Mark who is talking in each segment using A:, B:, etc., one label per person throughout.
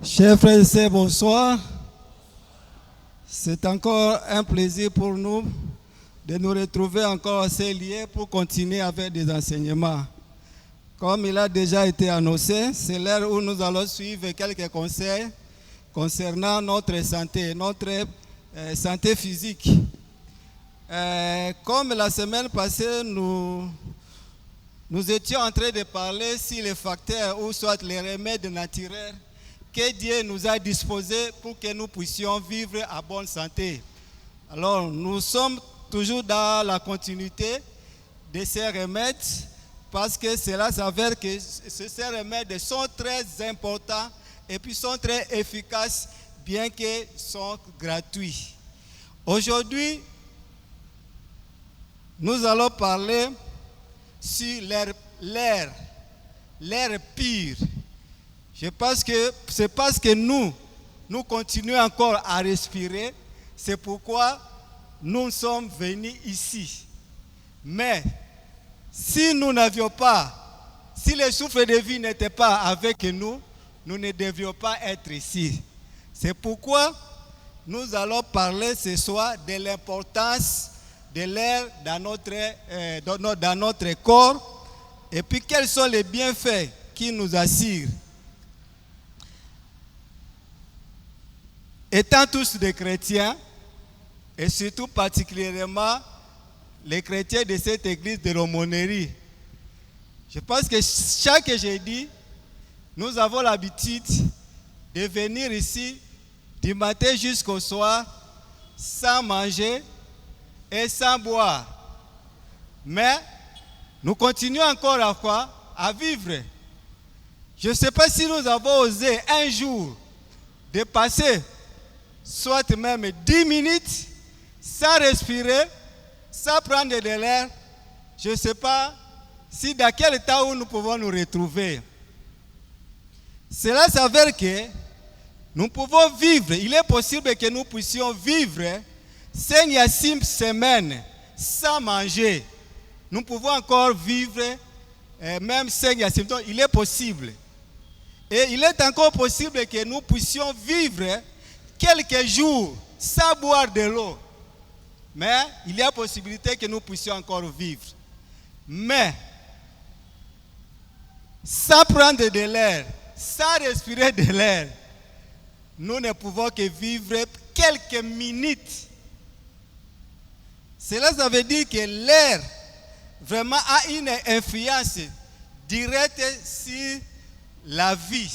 A: Chers frères et sœurs, bonsoir. C'est encore un plaisir pour nous de nous retrouver encore à ces lieux pour continuer avec des enseignements. Comme il a déjà été annoncé, c'est l'heure où nous allons suivre quelques conseils concernant notre santé physique. Comme la semaine passée, nous étions en train de parler sur les facteurs ou soit les remèdes naturels que Dieu nous a disposés pour que nous puissions vivre à bonne santé. Alors, nous sommes toujours dans la continuité de ces remèdes parce que cela s'avère que ces remèdes sont très importants et puis sont très efficaces bien qu'ils soient gratuits. Aujourd'hui, nous allons parler sur l'air pur. Je pense que c'est parce que nous continuons encore à respirer, c'est pourquoi nous sommes venus ici. Mais si nous n'avions pas, si le souffle de vie n'était pas avec nous, nous ne devions pas être ici. C'est pourquoi nous allons parler ce soir de l'importance de l'air dans notre corps et puis quels sont les bienfaits qui nous assurent. Étant tous des chrétiens, et surtout particulièrement les chrétiens de cette église de l'aumônerie, je pense que chaque jeudi, nous avons l'habitude de venir ici du matin jusqu'au soir sans manger et sans boire. Mais nous continuons encore à vivre. Je ne sais pas si nous avons osé un jour de passer soit même 10 minutes sans respirer, sans prendre de l'air. Je ne sais pas si dans quel état où nous pouvons nous retrouver. Cela s'avère que nous pouvons vivre. Il est possible que nous puissions vivre 5 à 6 semaines sans manger. Nous pouvons encore vivre même 5 à 6 semaines. Il est possible. Et il est encore possible que nous puissions vivre quelques jours sans boire de l'eau. Mais il y a possibilité que nous puissions encore vivre. Mais sans prendre de l'air, sans respirer de l'air, nous ne pouvons que vivre quelques minutes. Cela ça veut dire que l'air vraiment a une influence directe sur la vie.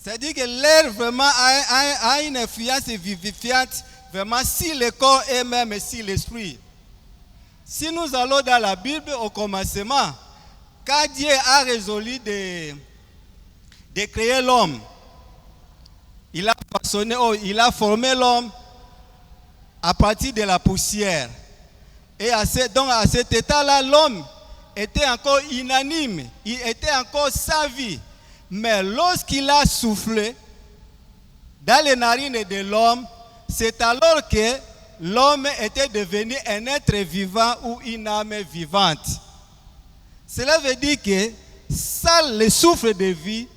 A: C'est-à-dire que l'air vraiment a une influence vivifiante vraiment sur le corps et même sur l'esprit. Si nous allons dans la Bible au commencement, quand Dieu a résolu de créer l'homme, il a formé l'homme à partir de la poussière. Et donc à cet état-là, l'homme était encore inanime, il était encore sans vie. Mais lorsqu'il a soufflé dans les narines de l'homme, c'est alors que l'homme était devenu un être vivant ou une âme vivante. Cela veut dire que sans le souffle de vie,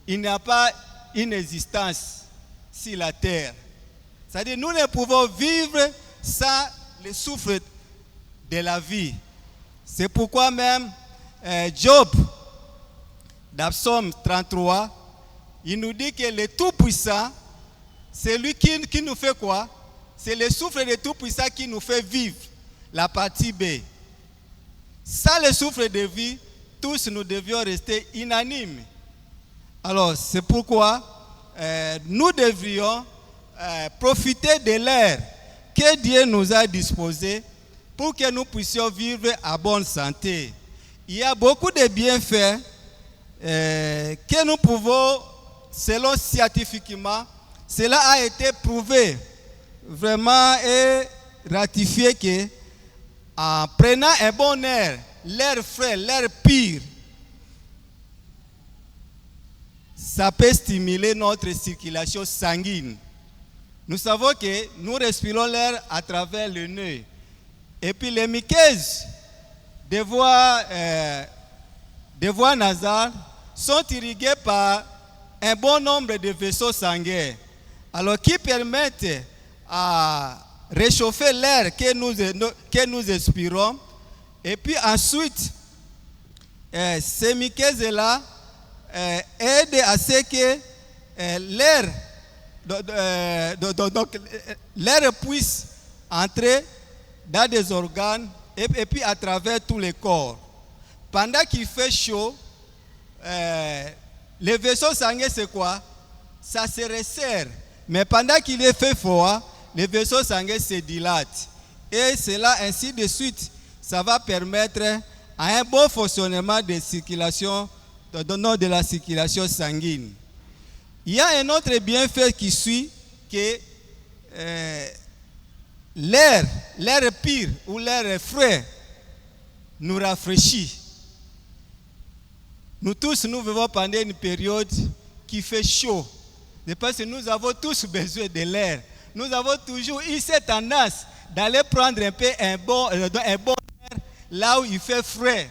A: il n'y a pas une existence sur la terre. C'est-à-dire nous ne pouvons vivre sans le souffle de la vie. C'est pourquoi même Job, dans Psaume 33, il nous dit que le Tout-Puissant, c'est lui qui nous fait quoi? C'est le souffle de Tout-Puissant qui nous fait vivre. La partie B. Sans le souffle de vie, tous nous devions rester inanimes. Alors, c'est pourquoi nous devrions profiter de l'air que Dieu nous a disposé pour que nous puissions vivre à bonne santé. Il y a beaucoup de bienfaits que nous pouvons, selon scientifiquement, cela a été prouvé vraiment et ratifié que en prenant un bon air, l'air frais, l'air pur, ça peut stimuler notre circulation sanguine. Nous savons que nous respirons l'air à travers le nez. Et puis les muqueuses des voies nasales sont irrigués par un bon nombre de vaisseaux sanguins, alors qui permettent à réchauffer l'air que nous expirons. Et puis ensuite, ces muqueuses-là aident à ce que l'air puisse entrer dans des organes et puis à travers tous les corps. Pendant qu'il fait chaud, les vaisseaux sanguins, c'est quoi? Ça se resserre. Mais pendant qu'il fait froid, les vaisseaux sanguins se dilatent. Et cela, ainsi de suite, ça va permettre à un bon fonctionnement de circulation, de la circulation sanguine. Il y a un autre bienfait qui suit, que l'air pur ou l'air frais nous rafraîchit. Nous tous, nous vivons pendant une période qui fait chaud. Parce que nous avons tous besoin de l'air. Nous avons toujours eu cette tendance d'aller prendre un bon air là où il fait frais.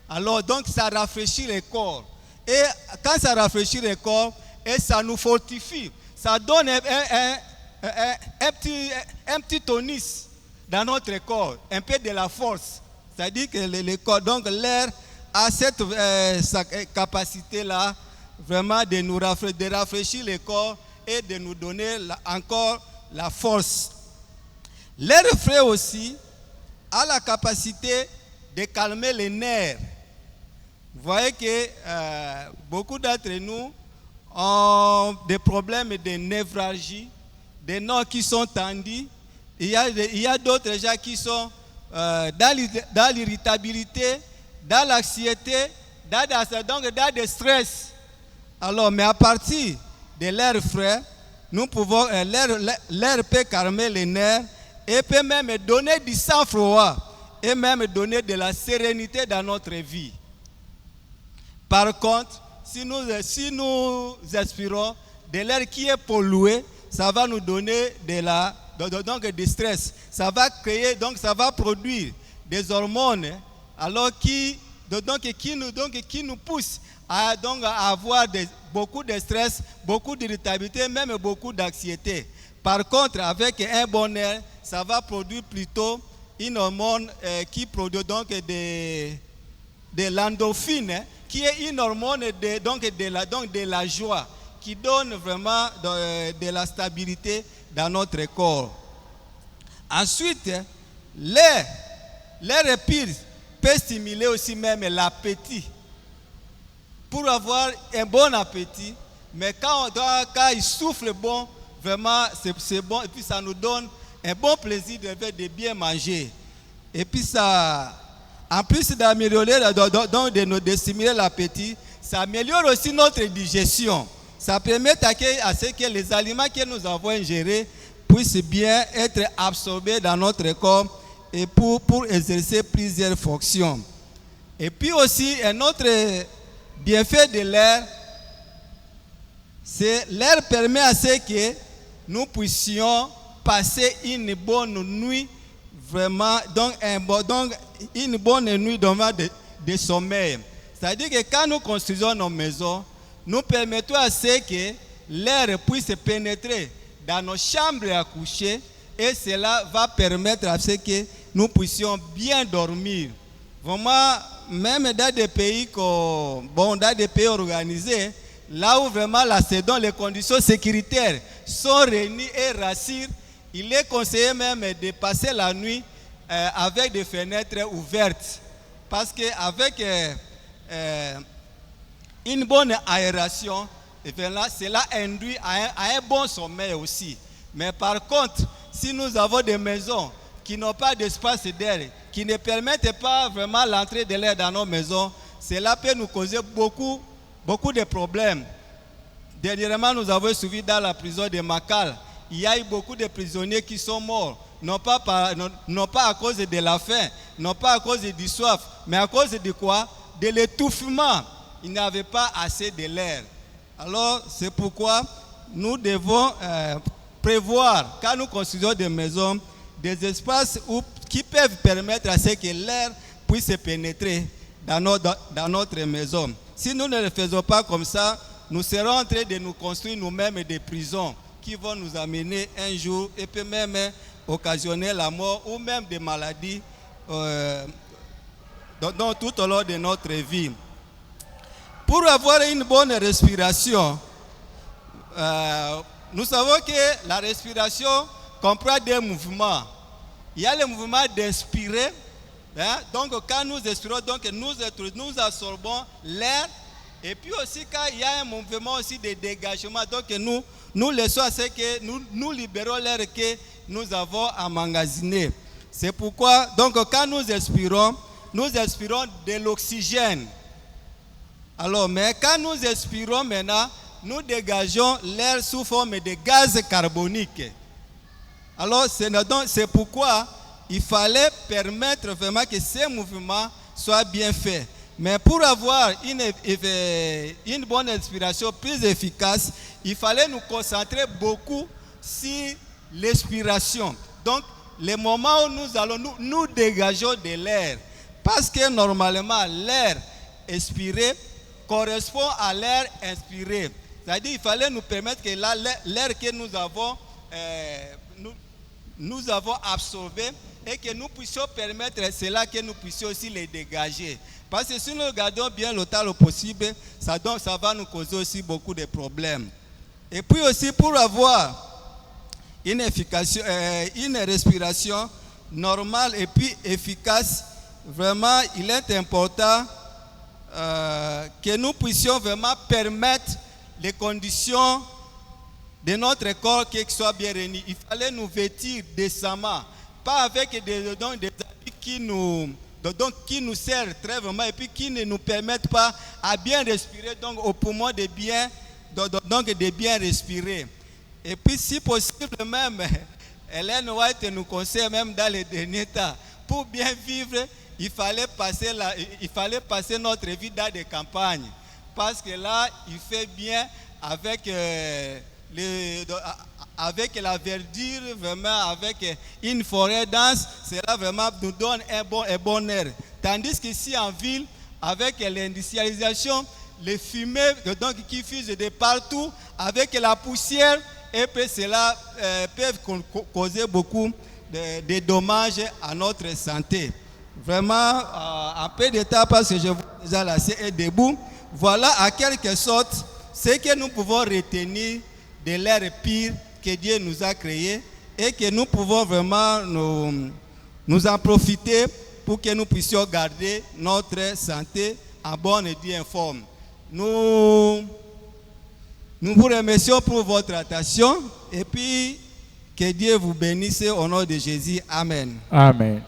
A: Alors donc ça rafraîchit le corps. Et quand ça rafraîchit le corps, et ça nous fortifie. Ça donne un petit tonus dans notre corps, un peu de la force. C'est-à-dire que le corps, donc l'air a cette capacité-là, vraiment de rafraîchir le corps et de nous donner encore la force. L'air frais aussi a la capacité de calmer les nerfs. Vous voyez que beaucoup d'entre nous ont des problèmes de névralgie, des nerfs qui sont tendus. Il y a d'autres gens qui sont dans l'irritabilité, dans l'anxiété, dans le stress. Alors, mais à partir de l'air frais, nous pouvons, l'air peut calmer les nerfs et peut même donner du sang-froid et même donner de la sérénité dans notre vie. Par contre, si nous expirons de l'air qui est pollué, ça va nous donner du stress. Ça va créer, donc ça va produire des hormones, alors qui nous poussent à avoir beaucoup de stress, beaucoup d'irritabilité, même beaucoup d'anxiété. Par contre, avec un bon air, ça va produire plutôt une hormone qui produit donc de l'endorphine, qui est une hormone de la joie, qui donne vraiment de la stabilité dans notre corps. Ensuite, l'air pur peut stimuler aussi même l'appétit. Pour avoir un bon appétit, mais quand il souffle bon, vraiment c'est bon, et puis ça nous donne un bon plaisir de bien manger. Et puis ça, en plus d'améliorer, de stimuler l'appétit, ça améliore aussi notre digestion. Ça permet à ce que les aliments que nous avons ingérés puissent bien être absorbés dans notre corps et pour exercer plusieurs fonctions. Et puis aussi, un autre bienfait de l'air, c'est l'air permet à ce que nous puissions passer une bonne nuit, vraiment, donc une bonne nuit de sommeil. C'est-à-dire que quand nous construisons nos maisons, nous permettons à ce que l'air puisse pénétrer dans nos chambres à coucher et cela va permettre à ce que nous puissions bien dormir. Vraiment, même dans des pays organisés, là où vraiment les conditions sécuritaires sont réunies et rassurent, il est conseillé même de passer la nuit avec des fenêtres ouvertes. Parce qu'avec une bonne aération, cela induit à un bon sommeil aussi. Mais par contre, si nous avons des maisons qui n'ont pas d'espace d'air, qui ne permettent pas vraiment l'entrée de l'air dans nos maisons, cela peut nous causer beaucoup de problèmes. Dernièrement, nous avons suivi dans la prison de Makal, il y a eu beaucoup de prisonniers qui sont morts, non pas à cause de la faim, non pas à cause du soif, mais à cause de quoi? De l'étouffement. Ils n'avaient pas assez de l'air. Alors, c'est pourquoi nous devons prévoir, quand nous construisons des maisons, des espaces qui peuvent permettre à ce que l'air puisse pénétrer dans notre maison. Si nous ne le faisons pas comme ça, nous serons en train de nous construire nous-mêmes des prisons qui vont nous amener un jour et peut même occasionner la mort ou même des maladies tout au long de notre vie. Pour avoir une bonne respiration, nous savons que la respiration comprend des mouvements. Il y a le mouvement d'inspirer. Hein? Donc quand nous expirons, donc nous absorbons l'air. Et puis aussi quand il y a un mouvement aussi de dégagement, donc nous laissons à ce que nous libérons l'air que nous avons emmagasiné. C'est pourquoi, donc quand nous expirons de l'oxygène. Alors, mais quand nous expirons maintenant, nous dégageons l'air sous forme de gaz carbonique. Alors, c'est pourquoi il fallait permettre vraiment que ces mouvements soient bien faits. Mais pour avoir une bonne inspiration plus efficace, il fallait nous concentrer beaucoup sur l'expiration. Donc, les moments où nous dégageons de l'air, parce que normalement, l'air expiré correspond à l'air inspiré. C'est-à-dire qu'il fallait nous permettre que l'air que nous avons absorbé et que nous puissions permettre cela que nous puissions aussi les dégager. Parce que si nous regardons bien le temps possible, ça va nous causer aussi beaucoup de problèmes. Et puis aussi pour avoir une respiration normale et puis efficace, vraiment il est important que nous puissions vraiment permettre les conditions de notre corps qui soient bien réunies. Il fallait nous vêtir décemment, pas avec des habits qui nous servent très vraiment et puis qui ne nous permettent pas à bien respirer, donc au poumon de bien respirer. Et puis si possible même, Ellen White nous conseille même dans les derniers temps, pour bien vivre, il fallait passer notre vie dans des campagnes. Parce que là, il fait bien avec la verdure, vraiment avec une forêt dense, cela vraiment nous donne un bon air. Tandis qu'ici en ville, avec l'industrialisation, les fumées qui fusent de partout, avec la poussière, et puis cela peut causer beaucoup de dommages à notre santé. Vraiment, en peu de temps, parce que je vois déjà la et debout, voilà à quelque sorte ce que nous pouvons retenir de l'air pur que Dieu nous a créé et que nous pouvons vraiment nous en profiter pour que nous puissions garder notre santé en bonne et due forme. Nous vous remercions pour votre attention et puis que Dieu vous bénisse au nom de Jésus. Amen.
B: Amen.